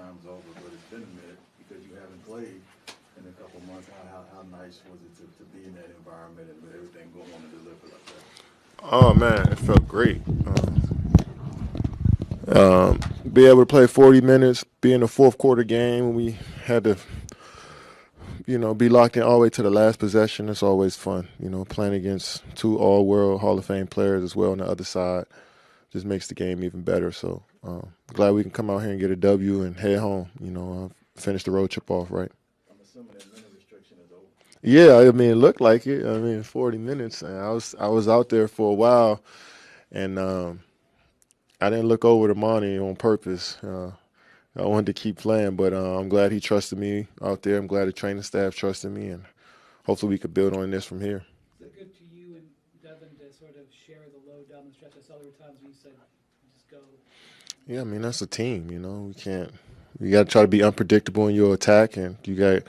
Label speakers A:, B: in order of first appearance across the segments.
A: time's over, but it's been a minute because you haven't played in a couple months. How nice was it to be in that environment and with everything going on and deliver like that?
B: Oh man, it felt great. Be able to play 40 minutes, be in the fourth quarter game. We had to, be locked in all the way to the last possession. It's always fun, playing against two all-world Hall of Fame players as well on the other side. Just makes the game even better. So glad we can come out here and get a W and head home. Finish the road trip off right.
A: I'm assuming that minute restriction is over.
B: Yeah, I mean, it looked like it. I mean, 40 minutes. And I was out there for a while, and I didn't look over the monitor on purpose. I wanted to keep playing, but I'm glad he trusted me out there. I'm glad the training staff trusted me, and hopefully we could build on this from here.
C: Is it good to you and Devin to sort of share the load down the stretch? I saw there were times when you said, just go.
B: Yeah, I mean, that's a team, you got to try to be unpredictable in your attack, and you got,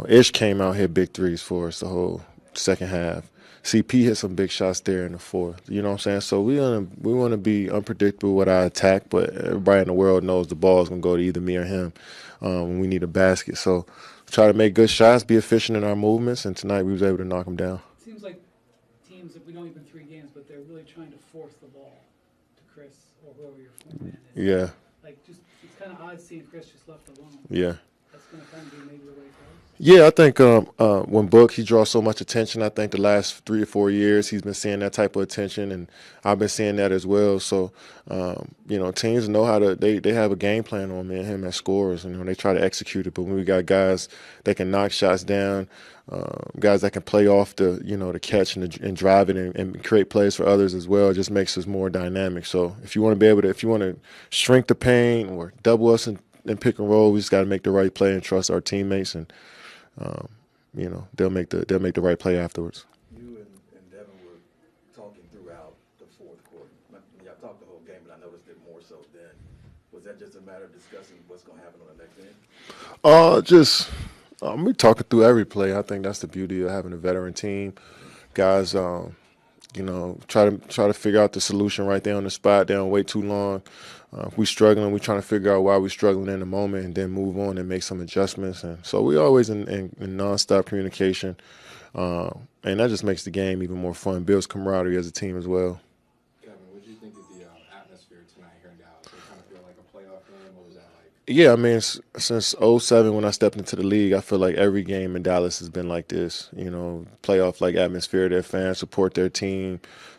B: Ish came out hit big threes for us the whole second half. CP hit some big shots there in the fourth. You know what I'm saying? So we want to be unpredictable with our attack, but everybody in the world knows the ball is going to go to either me or him when we need a basket. So try to make good shots, be efficient in our movements, and tonight we was able to knock them down.
C: It seems like teams, if we don't even 3 games, but they're really trying to force the ball to Chris or whoever your foreman is.
B: Yeah.
C: It's kind of odd seeing Chris just left alone.
B: Yeah.
C: That's going to kind of be maybe the way it goes.
B: Yeah, I think when Book, he draws so much attention. I think the last 3 or 4 years he's been seeing that type of attention, and I've been seeing that as well. So, teams know how to. They have a game plan on me and him as scorers, and they try to execute it. But when we got guys that can knock shots down, guys that can play off the catch and drive it and create plays for others as well, it just makes us more dynamic. So if you want to shrink the paint or double us in pick and roll, we just got to make the right play and trust our teammates, and they'll make the right play afterwards.
A: You and Devin were talking throughout the fourth quarter. Y'all talked the whole game, but I noticed it more so then. Was that just a matter of discussing what's going to happen on the next end?
B: We talking through every play. I think that's the beauty of having a veteran team. Guys, try to figure out the solution right there on the spot. They don't wait too long. If we're struggling, we're trying to figure out why we're struggling in the moment and then move on and make some adjustments. And so we're always in nonstop communication. And that just makes the game even more fun, builds camaraderie as a team as well.
D: Kevin, what did you think of the atmosphere tonight here in Dallas? Did it kind of feel like a playoff game? What was that like?
B: Yeah, I mean, since 2007 when I stepped into the league, I feel like every game in Dallas has been like this, playoff-like atmosphere. Their fans support their team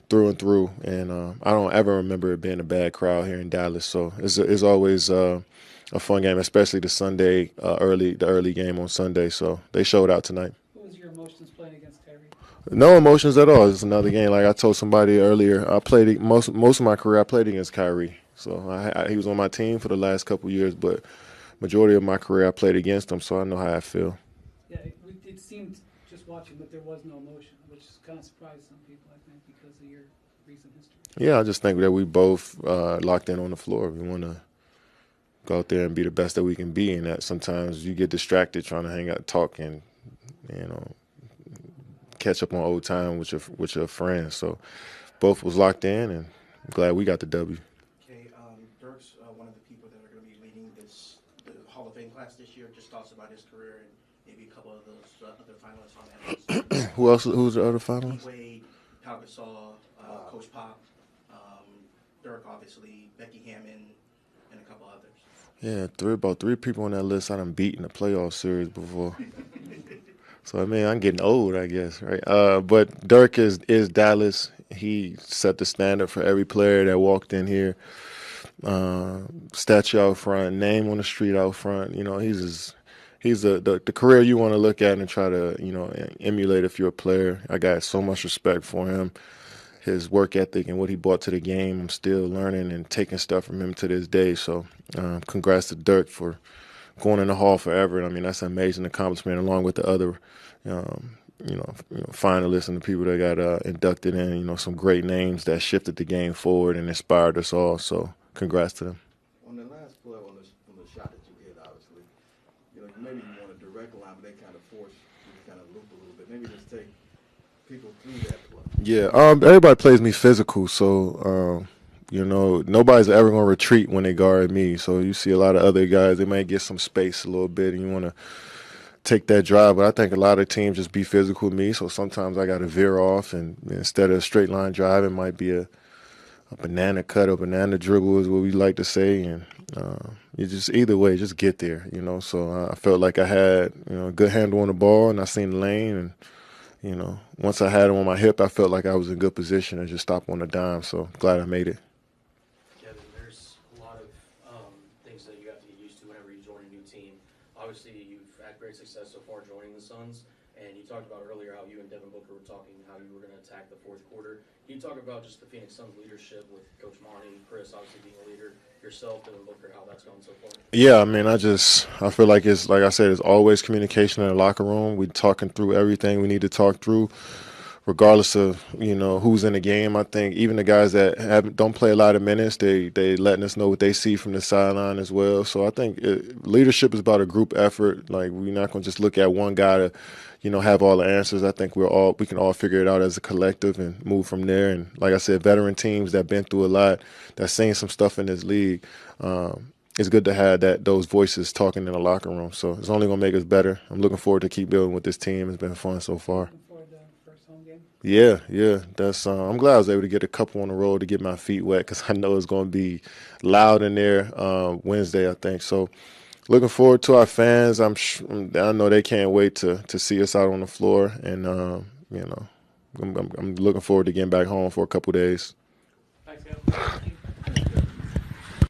B: through and through, and I don't ever remember it being a bad crowd here in Dallas. So it's always a fun game, especially the early game on Sunday. So they showed out tonight.
C: What was your emotions playing against Kyrie?
B: No emotions at all. It's another game. Like I told somebody earlier, I played most of my career. I played against Kyrie. So he was on my team for the last couple of years, but majority of my career I played against him, so I know how I feel.
C: Yeah, it seemed just watching that there was no emotion, which kind of surprised some people, I think, because of your recent history.
B: Yeah, I just think that we both locked in on the floor. We want to go out there and be the best that we can be, and that sometimes you get distracted trying to hang out, talk, and catch up on old time with your friends. So both was locked in, and I'm glad we got the W.
E: Dirk's one of the people that are going to be leading the Hall of Fame class this year. Just thoughts about his career and maybe a couple of those other finalists on that list.
B: Who else? Who's the other finalists?
E: Wade, Pau Gasol, Coach Pop, Dirk, obviously, Becky Hammond, and a couple others.
B: Yeah, about three people on that list I done beat in the playoff series before. So, I mean, I'm getting old, I guess, right? But Dirk is Dallas. He set the standard for every player that walked in here. Statue out front, name on the street out front. He's the career you want to look at and try to, emulate if you're a player. I got so much respect for him, his work ethic and what he brought to the game. I'm still learning and taking stuff from him to this day. So congrats to Dirk for going in the Hall forever. And I mean, that's an amazing accomplishment along with the other, finalists and the people that got inducted in, some great names that shifted the game forward and inspired us all. So congrats to them.
A: On the last play, on the shot that you hit, obviously, maybe you want a direct line, but they kind of force you to kind of loop a little bit. Maybe just take people through that play.
B: Yeah, everybody plays me physical, so You know, nobody's ever going to retreat when they guard me. So you see a lot of other guys, they might get some space a little bit, and you want to take that drive. But I think a lot of teams just be physical with me. So sometimes I got to veer off, and instead of a straight line drive, it might be a banana cut or banana dribble is what we like to say. And you just either way, just get there, you know. So I felt like I had, you know, a good handle on the ball, and I seen the lane. And, you know, once I had it on my hip, I felt like I was in good position and just stop on a dime. So glad I made it.
F: Kevin, there's a lot of things that you have to get used to whenever you join a new team. Obviously, you've had great success so far joining the Suns, and you talked about earlier how you and Devin Booker were talking how you were going to attack the fourth quarter. Can you talk about just the Phoenix Suns leadership with Coach Monty, Chris obviously being a leader, yourself, Devin Booker, how that's going so far?
B: Yeah, I mean, I feel like it's, like I said, it's always communication in the locker room. We talking through everything we need to talk through, regardless of, you know, who's in the game. I think even the guys that don't play a lot of minutes, they letting us know what they see from the sideline as well. So I think leadership is about a group effort. Like, we're not going to just look at one guy to, you know, have all the answers. I think we can all figure it out as a collective and move from there. And like I said, veteran teams that been through a lot, that's seen some stuff in this league. It's good to have those voices talking in the locker room. So it's only going to make us better. I'm looking forward to keep building with this team. It's been fun so far.
C: Looking forward to the first home game.
B: Yeah. That's I'm glad I was able to get a couple on the road to get my feet wet, because I know it's going to be loud in there Wednesday, I think. So looking forward to our fans. I know they can't wait to see us out on the floor, and you know, I'm looking forward to getting back home for a couple days.
C: Thanks, Kevin.